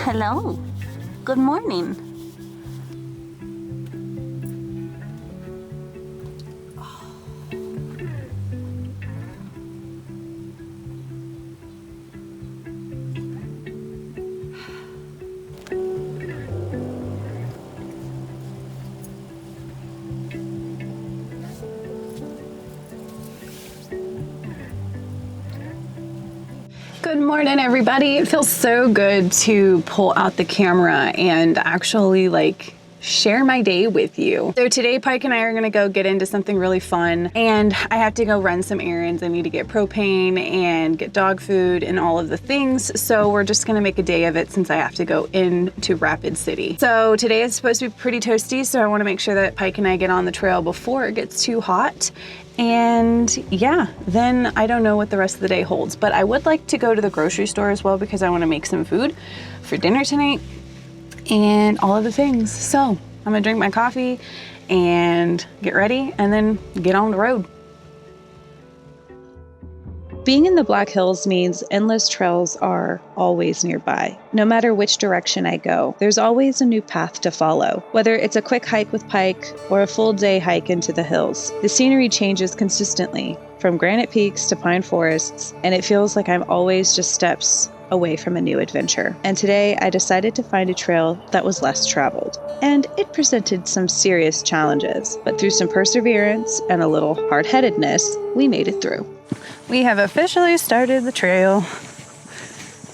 Hello. Good morning. Good morning, everybody. It feels so good to pull out the camera and actually share my day with you. So today Pike and I are gonna go get into something really fun, and I have to go run some errands. I need to get propane and get dog food and all of the things. So we're just gonna make a day of it since I have to go into Rapid City. So today is supposed to be pretty toasty, so I wanna make sure that Pike and I get on the trail before it gets too hot. And yeah, then I don't know what the rest of the day holds, but I would like to go to the grocery store as well because I want to make some food for dinner tonight and all of the things. So I'm gonna drink my coffee and get ready and then get on the road. Being in the Black Hills means endless trails are always nearby. No matter which direction I go, there's always a new path to follow. Whether it's a quick hike with Pike or a full day hike into the hills, the scenery changes consistently, from granite peaks to pine forests, and it feels like I'm always just steps away from a new adventure. And today I decided to find a trail that was less traveled. And it presented some serious challenges, but through some perseverance and a little hard-headedness, we made it through. We have officially started the trail,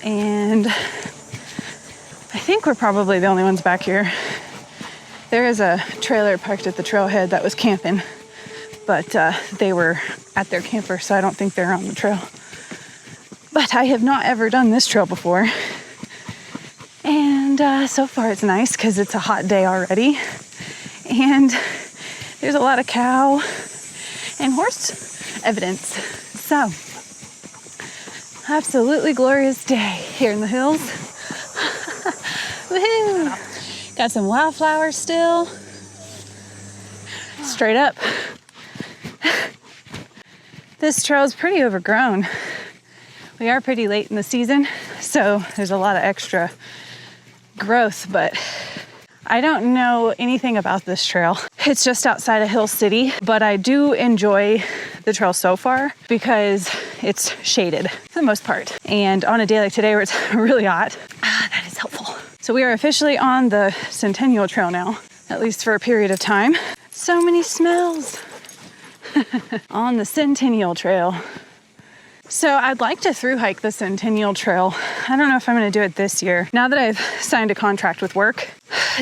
and I think we're probably the only ones back here. There is a trailer parked at the trailhead that was camping, but they were at their camper, so I don't think they're on the trail. But I have not ever done this trail before, and so far it's nice because it's a hot day already, and there's a lot of cow and horse evidence. So, absolutely glorious day here in the hills. Woohoo! Got some wildflowers still. Straight up. This trail is pretty overgrown. We are pretty late in the season, so there's a lot of extra growth, but I don't know anything about this trail. It's just outside of Hill City, but I do enjoy the trail so far because it's shaded for the most part. And on a day like today where it's really hot, that is helpful. So we are officially on the Centennial Trail now, at least for a period of time. So many smells on the Centennial Trail. So I'd like to through hike the Centennial Trail. I don't know if I'm going to do it this year. Now that I've signed a contract with work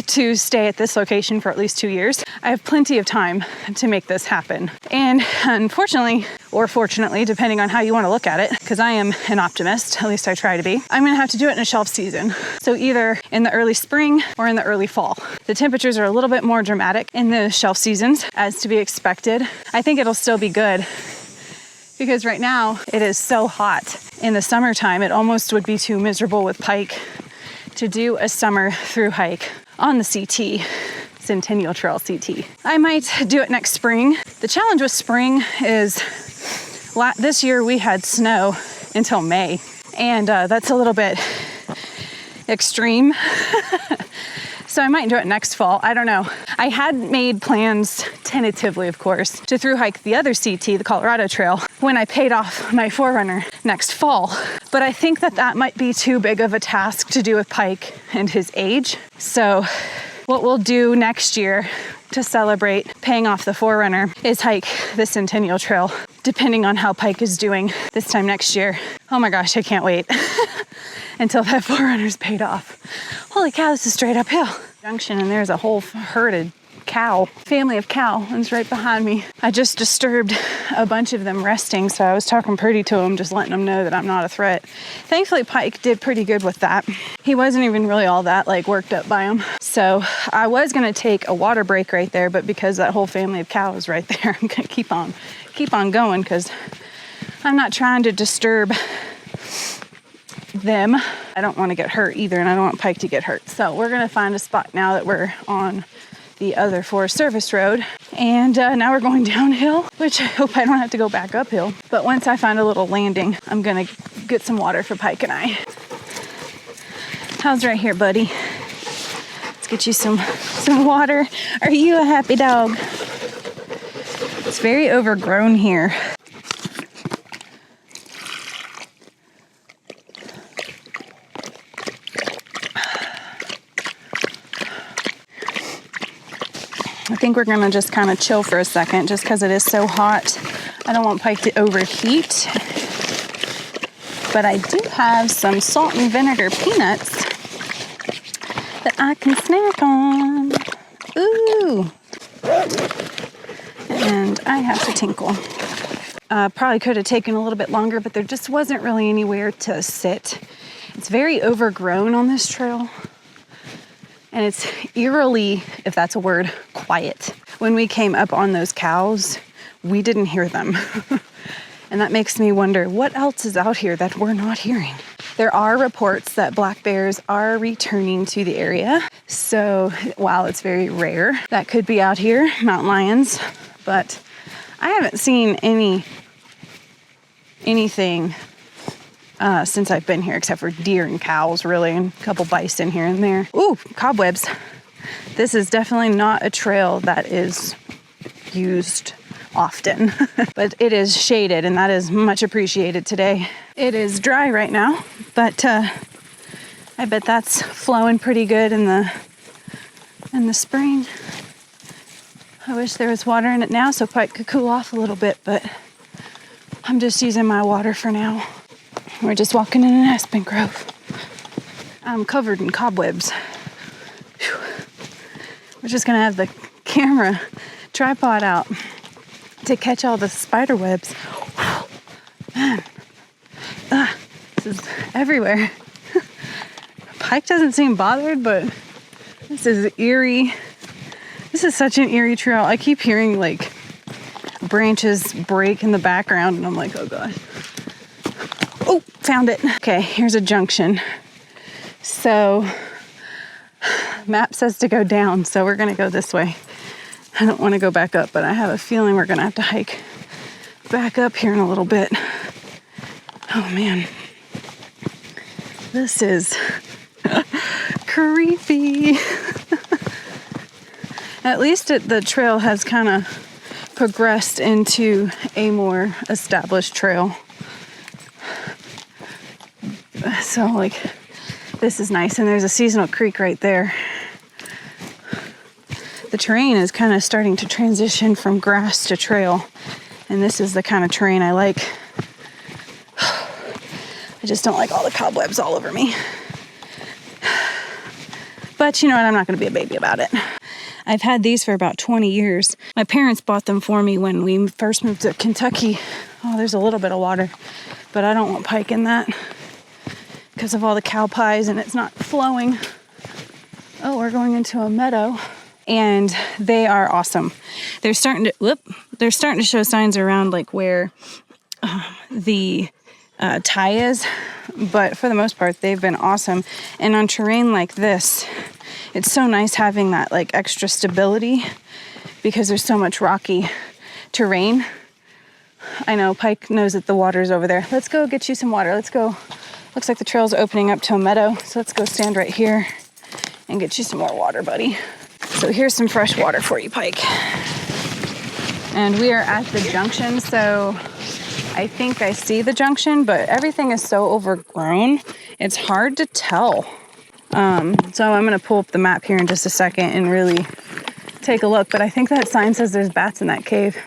to stay at this location for at least 2 years, I have plenty of time to make this happen. And unfortunately, or fortunately, depending on how you want to look at it, because I am an optimist, at least I try to be, I'm going to have to do it in a shelf season. So either in the early spring or in the early fall. The temperatures are a little bit more dramatic in the shelf seasons, as to be expected. I think it'll still be good, because right now it is so hot. In the summertime, it almost would be too miserable with Pike to do a summer through hike on the CT, Centennial Trail CT. I might do it next spring. The challenge with spring is this year we had snow until May, and that's a little bit extreme. So I might do it next fall. I don't know. I had made plans, tentatively of course, to through hike the other CT, the Colorado Trail, when I paid off my 4Runner next fall. But I think that might be too big of a task to do with Pike and his age. So what we'll do next year to celebrate paying off the 4Runner is hike the Centennial Trail, depending on how Pike is doing this time next year. Oh my gosh, I can't wait until that 4Runner's paid off. Holy cow, this is straight uphill. Junction, and there's a whole herded cow, family of cow, is right behind me. I just disturbed a bunch of them resting, so I was talking pretty to them, just letting them know that I'm not a threat. Thankfully, Pike did pretty good with that. He wasn't even really all that worked up by him. So I was gonna take a water break right there, but because that whole family of cows is right there, I'm gonna keep on going because I'm not trying to disturb them. I don't want to get hurt either, and I don't want Pike to get hurt. So we're gonna find a spot now that we're on the other Forest Service road, and now we're going downhill, which I hope I don't have to go back uphill. But once I find a little landing, I'm gonna get some water for Pike and I. How's right here, buddy? Let's get you some water. Are you a happy dog? It's very overgrown here. I think we're gonna just kind of chill for a second just because it is so hot. I don't want Pike to overheat. But I do have some salt and vinegar peanuts that I can snack on. Ooh. And I have to tinkle. Probably could have taken a little bit longer, but there just wasn't really anywhere to sit. It's very overgrown on this trail. And it's eerily, if that's a word, quiet. When we came up on those cows, we didn't hear them. And that makes me wonder, what else is out here that we're not hearing? There are reports that black bears are returning to the area. So while it's very rare, that could be out here, mountain lions. But I haven't seen anything since I've been here, except for deer and cows, really, and a couple bison here and there. Ooh, cobwebs. This is definitely not a trail that is used often, but it is shaded, and that is much appreciated today. It is dry right now, but I bet that's flowing pretty good in the spring. I wish there was water in it now so Pike could cool off a little bit, but I'm just using my water for now. We're just walking in an aspen grove. I'm covered in cobwebs. Whew. We're just gonna have the camera tripod out to catch all the spider webs. Man, this is everywhere. Pike doesn't seem bothered, but this is eerie. This is such an eerie trail. I keep hearing like branches break in the background, and I'm like, oh God. Oh, found it. Okay, here's a junction. So, map says to go down, so we're gonna go this way. I don't want to go back up, but I have a feeling we're gonna have to hike back up here in a little bit. Oh man, this is creepy. At least the trail has kind of progressed into a more established trail. So like, this is nice, and there's a seasonal creek right there. The terrain is kind of starting to transition from grass to trail, and this is the kind of terrain I like. I just don't like all the cobwebs all over me. But you know what, I'm not going to be a baby about it. I've had these for about 20 years. My parents bought them for me when we first moved to Kentucky. Oh, there's a little bit of water, but I don't want Pike in that because of all the cow pies, and it's not flowing. Oh, we're going into a meadow. And they are awesome. They're starting to show signs around like where the tie is, but for the most part, they've been awesome. And on terrain like this, it's so nice having that like extra stability because there's so much rocky terrain. I know Pike knows that the water's over there. Let's go get you some water. Let's go. Looks like the trail's opening up to a meadow, so let's go stand right here and get you some more water, buddy. So here's some fresh water for you, Pike. And we are at the junction, so I think I see the junction, but everything is so overgrown, it's hard to tell. So I'm gonna pull up the map here in just a second and really take a look, but I think that sign says there's bats in that cave.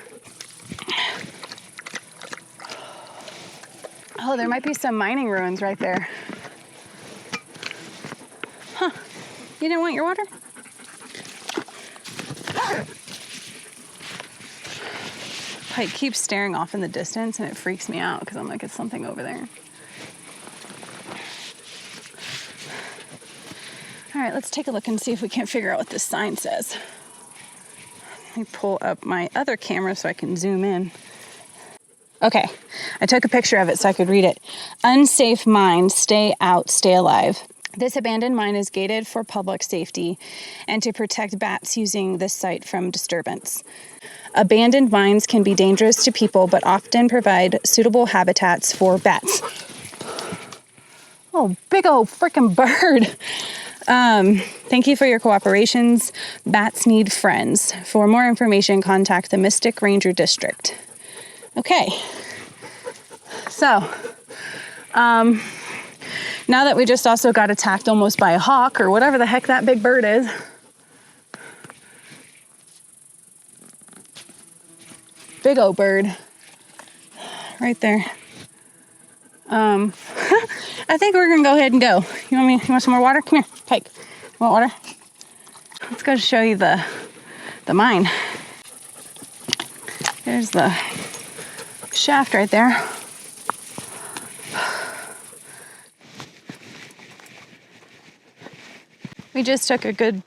Oh, there might be some mining ruins right there. Huh, you didn't want your water? Pike keeps staring off in the distance, and it freaks me out because I'm like, it's something over there. All right, let's take a look and see if we can't figure out what this sign says. Let me pull up my other camera so I can zoom in. Okay, I took a picture of it so I could read it. Unsafe mine, stay out, stay alive. This abandoned mine is gated for public safety and to protect bats using this site from disturbance. Abandoned mines can be dangerous to people, but often provide suitable habitats for bats. Oh, big old freaking bird. Thank you for your cooperations. Bats need friends. For more information, contact the Mystic Ranger District. Okay. So, now that we just also got attacked almost by a hawk or whatever the heck that big bird is. Big old bird. Right there. I think we're gonna go ahead and go. You want some more water? Come here, Pike. You want water? Let's go show you the mine. There's the shaft right there. We just took a good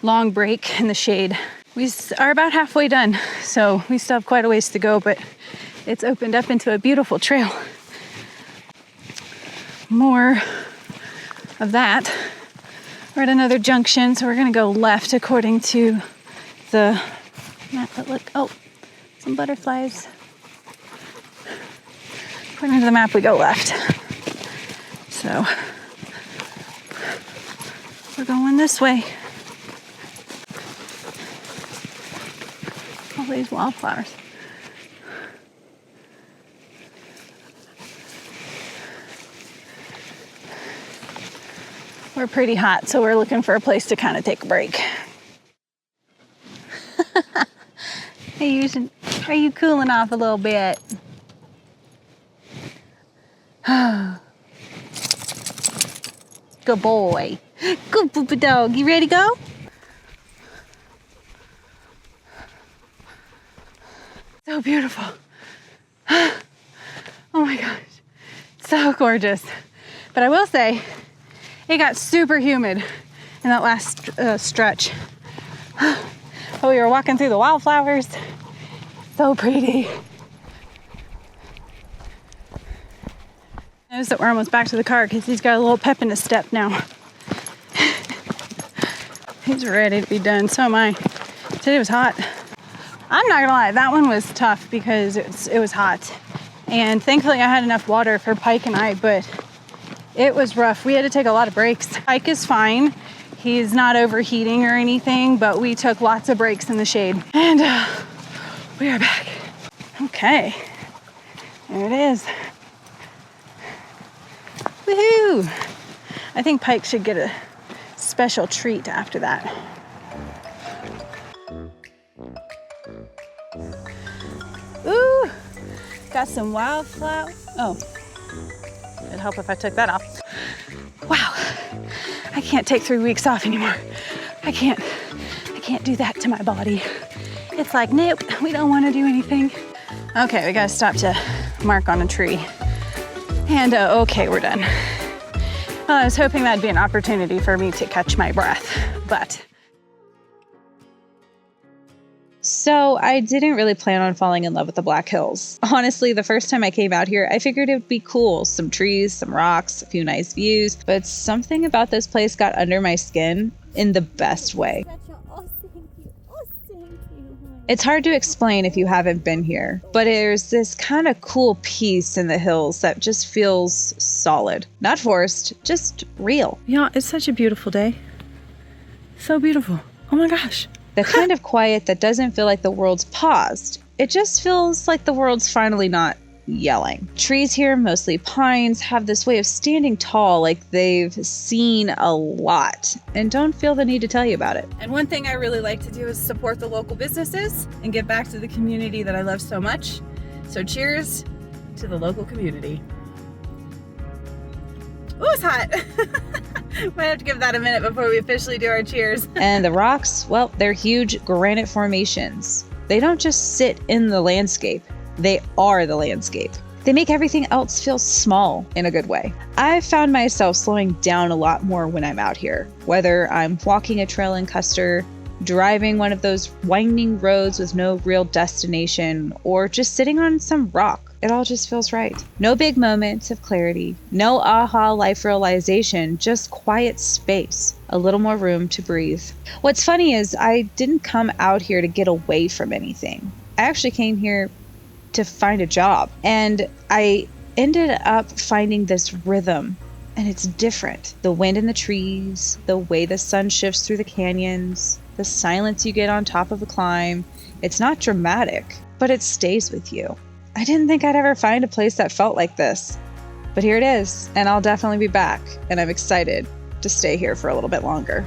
long break in the shade. We are about halfway done, so we still have quite a ways to go, but it's opened up into a beautiful trail. More of that. We're at another junction, so we're gonna go left according to the map. But look, oh, some butterflies. According to the map, we go left. So we're going this way. All these wildflowers. We're pretty hot, so we're looking for a place to kind of take a break. Hey, are you cooling off a little bit? Good boy. Good poopa dog. You ready to go? So beautiful. Oh my gosh. So gorgeous. But I will say, it got super humid in that last stretch. But we were walking through the wildflowers. So pretty. Notice that we're almost back to the car because he's got a little pep in his step now. He's ready to be done. So am I. Today was hot. I'm not gonna lie, that one was tough because it was hot. And thankfully I had enough water for Pike and I, but it was rough. We had to take a lot of breaks. Pike is fine. He's not overheating or anything, but we took lots of breaks in the shade. And we are back. Okay, there it is. Woohoo! I think Pike should get a special treat after that. Ooh, got some wildflower. Oh, it'd help if I took that off. Wow, I can't take 3 weeks off anymore. I can't do that to my body. It's like, nope, we don't want to do anything. Okay, we gotta stop to mark on a tree. And okay, we're done. Well, I was hoping that'd be an opportunity for me to catch my breath, but. So I didn't really plan on falling in love with the Black Hills. Honestly, the first time I came out here, I figured it would be cool. Some trees, some rocks, a few nice views, but something about this place got under my skin in the best way. It's hard to explain if you haven't been here, but there's this kind of cool peace in the hills that just feels solid. Not forced, just real. Yeah, it's such a beautiful day. So beautiful. Oh my gosh. The kind of quiet that doesn't feel like the world's paused. It just feels like the world's finally not yelling. Trees here, mostly pines, have this way of standing tall like they've seen a lot and don't feel the need to tell you about it. And one thing I really like to do is support the local businesses and give back to the community that I love so much. So cheers to the local community. Ooh, it's hot. Might have to give that a minute before we officially do our cheers. And the rocks, well, they're huge granite formations. They don't just sit in the landscape. They are the landscape. They make everything else feel small in a good way. I've found myself slowing down a lot more when I'm out here, whether I'm walking a trail in Custer, driving one of those winding roads with no real destination, or just sitting on some rock. It all just feels right. No big moments of clarity, no aha life realization, just quiet space, a little more room to breathe. What's funny is I didn't come out here to get away from anything. I actually came here to find a job, and I ended up finding this rhythm And it's different. The wind in the trees, the way the sun shifts through the canyons, the silence you get on top of a climb. It's not dramatic, but it stays with you. I didn't think I'd ever find a place that felt like this. But here it is, and I'll definitely be back, and I'm excited to stay here for a little bit longer.